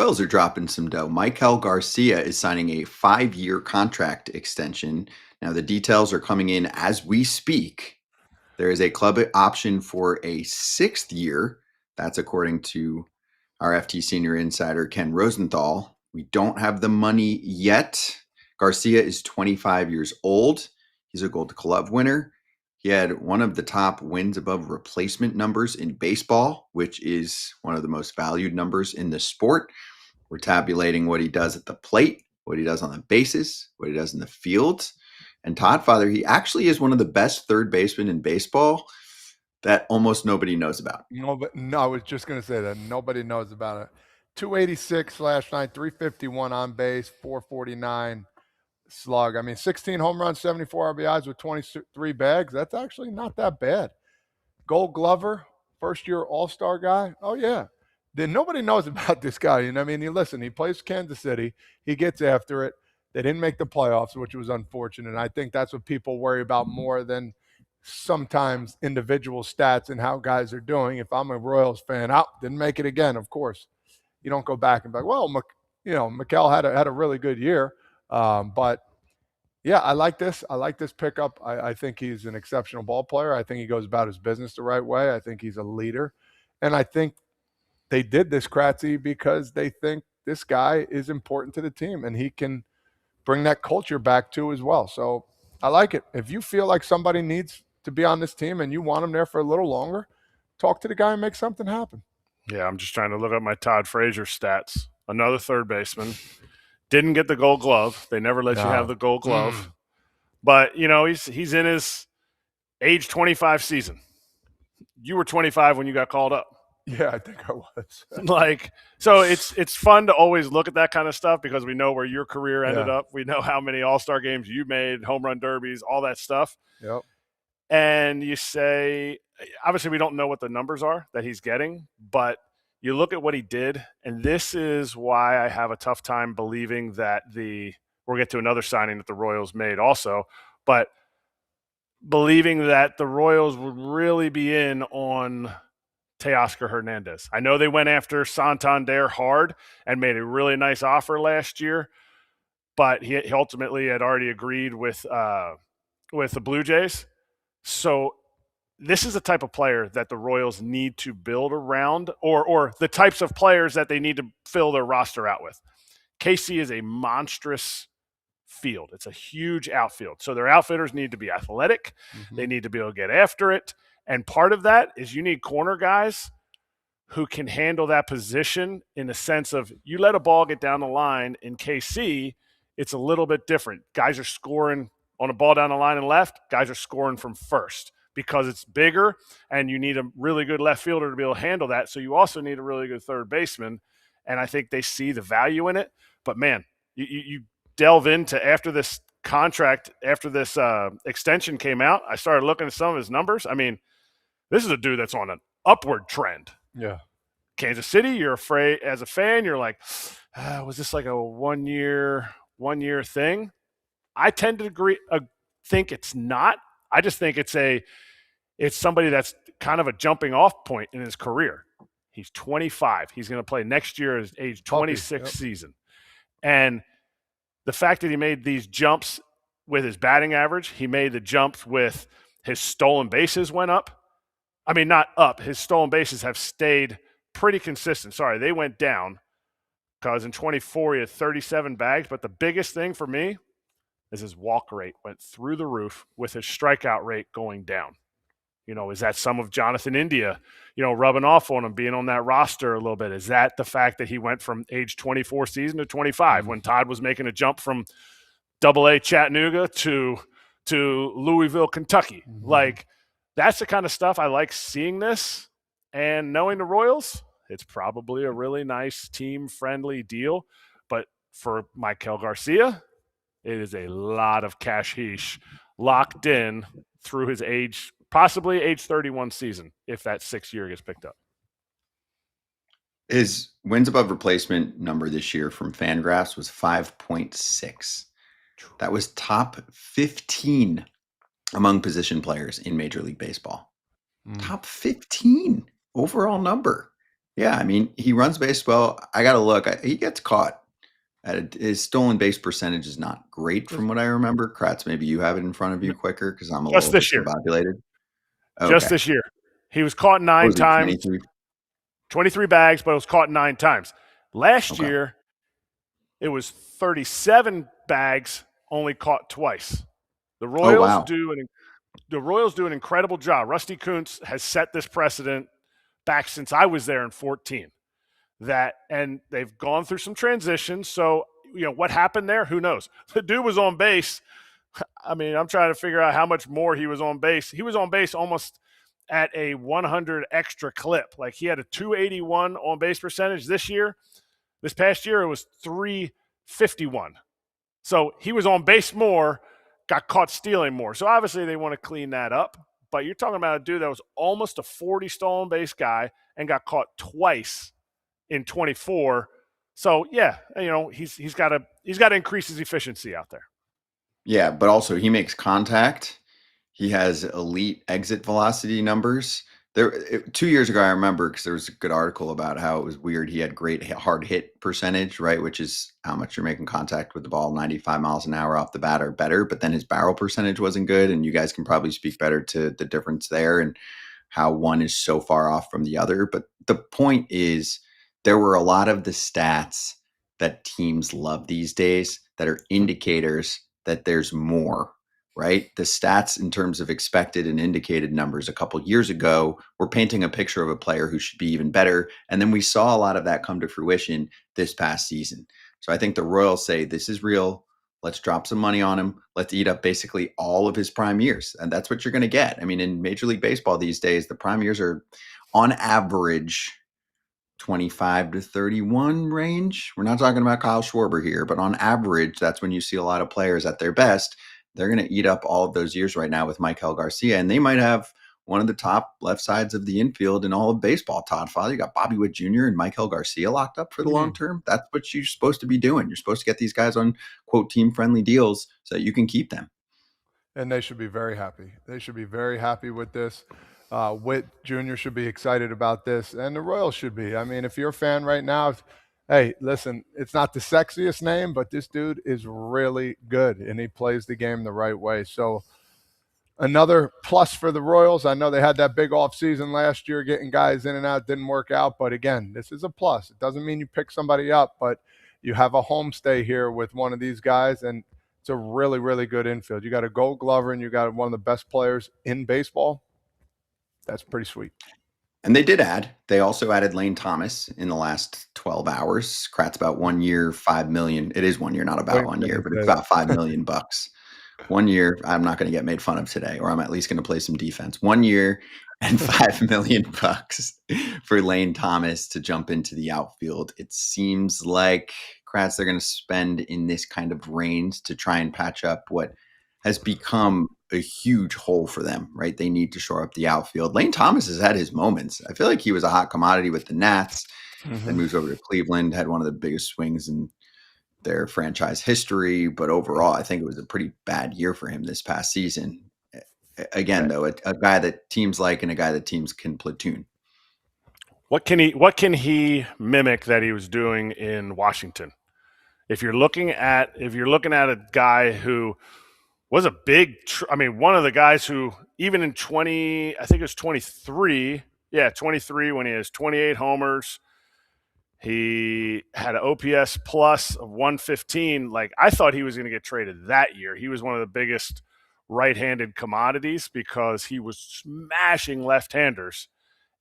Royals are dropping some dough. Maikel Garcia is signing a 5-year contract extension. Now, the details are coming in as we speak. There is a club option for a 6th year. That's according to our FT senior insider, Ken Rosenthal. We don't have the money yet. Garcia is 25 years old. He's a Gold Glove winner. He had one of the top wins above replacement numbers in baseball, which is one of the most valued numbers in the sport. We're tabulating what he does at the plate, what he does on the bases, what he does in the field. And Todd Father, he actually is one of the best third basemen in baseball that almost nobody knows about. No, I was just going to say that nobody knows about it. 286 last night, 351 on base, 449 slug. I mean, 16 home runs, 74 RBIs with 23 bags. That's actually not that bad. Gold Glover, first year All-Star guy. Oh, yeah. Then nobody knows about this guy. You know what I mean? Listen, he plays Kansas City. He gets after it. They didn't make the playoffs, which was unfortunate. And I think that's what people worry about more than sometimes individual stats and how guys are doing. If I'm a Royals fan, didn't make it again, of course. You don't go back and be like, well, Maikel had a really good year. But yeah, I like this. I like this pickup. I think he's an exceptional ball player. I think he goes about his business the right way. I think he's a leader. And I think they did this, Kratzy, because they think this guy is important to the team and he can bring that culture back too as well. So I like it. If you feel like somebody needs to be on this team and you want them there for a little longer, talk to the guy and make something happen. Yeah, I'm just trying to look up my Todd Frazier stats. Another third baseman. Didn't get the Gold Glove. They never let you have the Gold Glove. But, he's in his age 25 season. You were 25 when you got called up. Yeah, I think I was. So it's fun to always look at that kind of stuff because we know where your career ended up. We know how many All-Star games you made, home run derbies, all that stuff. Yep. And you say, obviously we don't know what the numbers are that he's getting, but you look at what he did, and this is why I have a tough time believing that we'll get to another signing that the Royals made also, but believing that the Royals would really be in on Teoscar Hernandez. I know they went after Santander hard and made a really nice offer last year, but he ultimately had already agreed with the Blue Jays. So this is the type of player that the Royals need to build around or the types of players that they need to fill their roster out with. KC is a monstrous field. It's a huge outfield. So their outfielders need to be athletic. Mm-hmm. They need to be able to get after it. And part of that is you need corner guys who can handle that position in the sense of you let a ball get down the line in KC, it's a little bit different. Guys are scoring on a ball down the line and left. Guys are scoring from first because it's bigger and you need a really good left fielder to be able to handle that. So you also need a really good third baseman. And I think they see the value in it. But, man, you delve into after this contract, after this extension came out, I started looking at some of his numbers. I mean, this is a dude that's on an upward trend. Yeah. Kansas City, you're afraid as a fan, you're like, was this like a one-year thing? I tend to think it's not. I just think it's somebody that's kind of a jumping off point in his career. He's 25. He's going to play next year at his age 26 season. And the fact that he made these jumps with his batting average, he made the jumps with his stolen bases went up. I mean, not up. His stolen bases have stayed pretty consistent. Sorry, they went down because in 24 he had 37 bags. But the biggest thing for me is his walk rate went through the roof with his strikeout rate going down. Is that some of Jonathan India, rubbing off on him, being on that roster a little bit? Is that the fact that he went from age 24 season to 25 when Todd was making a jump from Double-A Chattanooga to Louisville, Kentucky? Mm-hmm. That's the kind of stuff I like seeing this. And knowing the Royals, it's probably a really nice team-friendly deal. But for Maikel Garcia, it is a lot of cashish locked in through his possibly age 31 season, if that 6th year gets picked up. His wins above replacement number this year from Fangraphs was 5.6. That was top 15 among position players in Major League Baseball. Top 15 overall number. Yeah, I mean, he runs base well. I got to look. He gets caught. His stolen base percentage is not great from what I remember. Kratz, maybe you have it in front of you quicker because I'm a Just little this year. discombobulated. Just Okay. this year. He was caught What 9 was it, times, 23? 23 bags, but it was caught 9 times. Last Okay. year, it was 37 bags, only caught twice. The Oh, Royals wow. do an incredible job. Rusty Kuntz has set this precedent back since I was there in 14. And they've gone through some transitions. So, what happened there? Who knows? The dude was on base. I mean, I'm trying to figure out how much more he was on base. He was on base almost at a 100 extra clip. Like he had a 281 on base percentage this year. This past year, it was 351. So he was on base more, got caught stealing more. So obviously they want to clean that up. But you're talking about a dude that was almost a 40 stolen base guy and got caught twice in 24. So yeah, he's got to increase his efficiency out there. Yeah, but also he makes contact. He has elite exit velocity numbers. 2 years ago, I remember because there was a good article about how it was weird. He had great hard hit percentage, right? Which is how much you're making contact with the ball, 95 miles an hour off the bat or better. But then his barrel percentage wasn't good. And you guys can probably speak better to the difference there and how one is so far off from the other. But the point is, there were a lot of the stats that teams love these days that are indicators that there's more, right? The stats in terms of expected and indicated numbers a couple years ago were painting a picture of a player who should be even better. And then we saw a lot of that come to fruition this past season. So I think the Royals say, this is real. Let's drop some money on him. Let's eat up basically all of his prime years. And that's what you're going to get. I mean, in Major League Baseball these days, the prime years are on average 25 to 31 range. We're not talking about Kyle Schwarber here, but on average, that's when you see a lot of players at their best. They're going to eat up all of those years right now with Maikel Garcia, and they might have one of the top left sides of the infield in all of baseball. Todd Frazier, you got Bobby Witt Jr. and Maikel Garcia locked up for the long term. That's what you're supposed to be doing. You're supposed to get these guys on, quote, team-friendly deals so that you can keep them. And they should be very happy. They should be very happy with this. Witt Jr. should be excited about this, and the Royals should be. I mean, if you're a fan right now, hey, listen, it's not the sexiest name, but this dude is really good, and he plays the game the right way. So another plus for the Royals. I know they had that big offseason last year, getting guys in and out, didn't work out. But again, this is a plus. It doesn't mean you pick somebody up, but you have a homestay here with one of these guys, and it's a really, really good infield. You got a Gold Glover, and you got one of the best players in baseball. That's pretty sweet. And they also added Lane Thomas in the last 12 hours. Kratz about 1 year, 5 million. It is 1 year, not about 1 year, but it's about $5 million bucks. 1 year, I'm not going to get made fun of today, or I'm at least going to play some defense. 1 year and $5 million bucks for Lane Thomas to jump into the outfield. It seems like Kratz, they're going to spend in this kind of range to try and patch up what has become a huge hole for them, right? They need to shore up the outfield. Lane Thomas has had his moments. I feel like he was a hot commodity with the Nats, then moves over to Cleveland, had one of the biggest swings in their franchise history. But overall, I think it was a pretty bad year for him this past season. Again, though, a guy that teams like and a guy that teams can platoon. What can he mimic that he was doing in Washington? If you're looking at a guy who was a big, one of the guys who, even in 20, I think it was 23, 23, when he has 28 homers, he had an OPS plus of 115. Like, I thought he was going to get traded that year. He was one of the biggest right-handed commodities because he was smashing left-handers,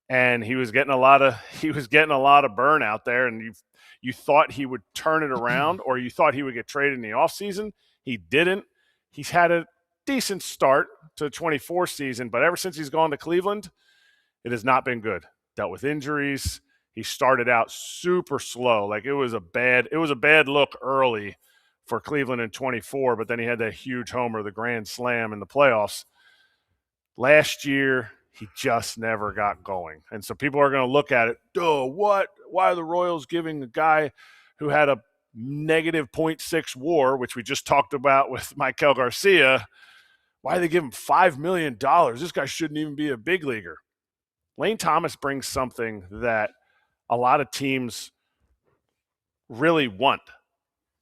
and he was getting a lot of burn out there. And you thought he would turn it around, or you thought he would get traded in the offseason. He didn't. He's had a decent start to the 24 season, but ever since he's gone to Cleveland, it has not been good. Dealt with injuries. He started out super slow. Like, it was a bad look early for Cleveland in 24, but then he had that huge homer, the grand slam in the playoffs. Last year, he just never got going. And so people are going to look at it, what? Why are the Royals giving a guy who had a negative 0.6 WAR, which we just talked about with Maikel Garcia, why they give him $5 million? This guy shouldn't even be a big leaguer. Lane Thomas brings something that a lot of teams really want,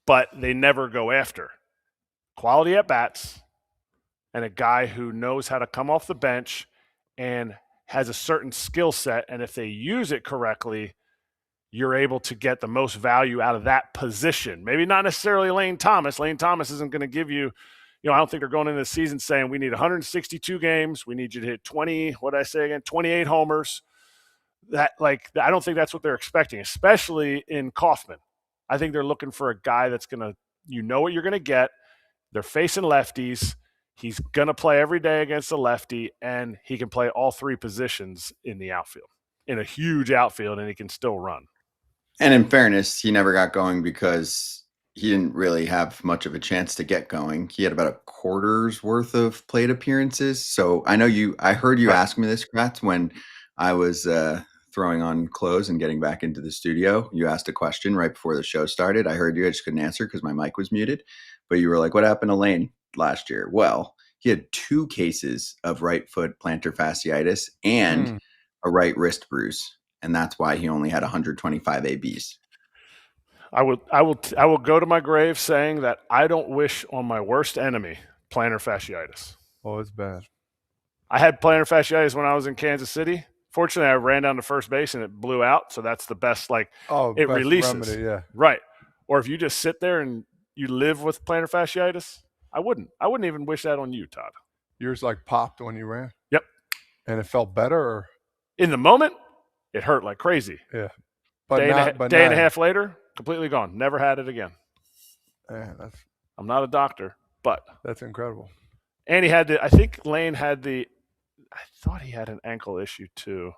but they never go after. Quality at bats and a guy who knows how to come off the bench and has a certain skill set. And if they use it correctly, you're able to get the most value out of that position. Maybe not necessarily Lane Thomas. Lane Thomas isn't going to give you, I don't think they're going into the season saying we need 162 games. We need you to hit 28 homers. I don't think that's what they're expecting, especially in Kauffman. I think they're looking for a guy that's going to, what you're going to get. They're facing lefties. He's going to play every day against a lefty, and he can play all three positions in the outfield, in a huge outfield, and he can still run. And in fairness, he never got going because he didn't really have much of a chance to get going. He had about a quarter's worth of plate appearances. So I heard you ask me this, Kratz, when I was throwing on clothes and getting back into the studio. You asked a question right before the show started. I heard you. I just couldn't answer because my mic was muted. But you were like, what happened to Lane last year? Well, he had 2 cases of right foot plantar fasciitis and a right wrist bruise. And that's why he only had 125 ABs. I will go to my grave saying that I don't wish on my worst enemy plantar fasciitis. Oh, it's bad. I had plantar fasciitis when I was in Kansas City. Fortunately, I ran down to first base and it blew out. So that's the best, it best releases. Remedy, yeah. Right. Or if you just sit there and you live with plantar fasciitis, I wouldn't even wish that on you, Todd. Yours popped when you ran? Yep. And it felt better? Or? In the moment, it hurt like crazy. Yeah. Day and a half later, completely gone. Never had it again. Man, I'm not a doctor, but that's incredible. And I think Lane had I thought he had an ankle issue too.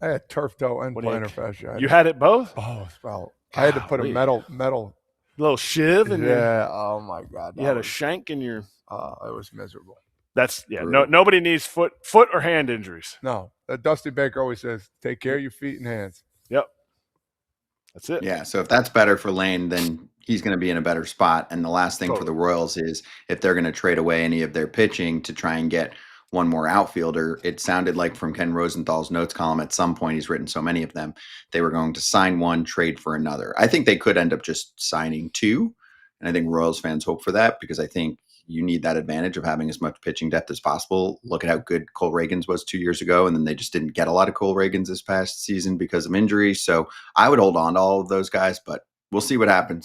I had turf toe and plantar fasciitis. You had it both? Oh, well, I had to put a metal little shiv in oh my God. You had a shank in your it was miserable. Nobody needs foot or hand injuries. No. Dusty Baker always says, take care of your feet and hands. Yep. That's it. Yeah, so if that's better for Lane, then he's going to be in a better spot. And the last thing for the Royals is if they're going to trade away any of their pitching to try and get one more outfielder. It sounded like from Ken Rosenthal's notes column at some point, he's written so many of them, they were going to sign one, trade for another. I think they could end up just signing 2. And I think Royals fans hope for that because I think you need that advantage of having as much pitching depth as possible. Look at how good Cole Reagans was 2 years ago, and then they just didn't get a lot of Cole Reagans this past season because of injuries. So I would hold on to all of those guys, but we'll see what happens.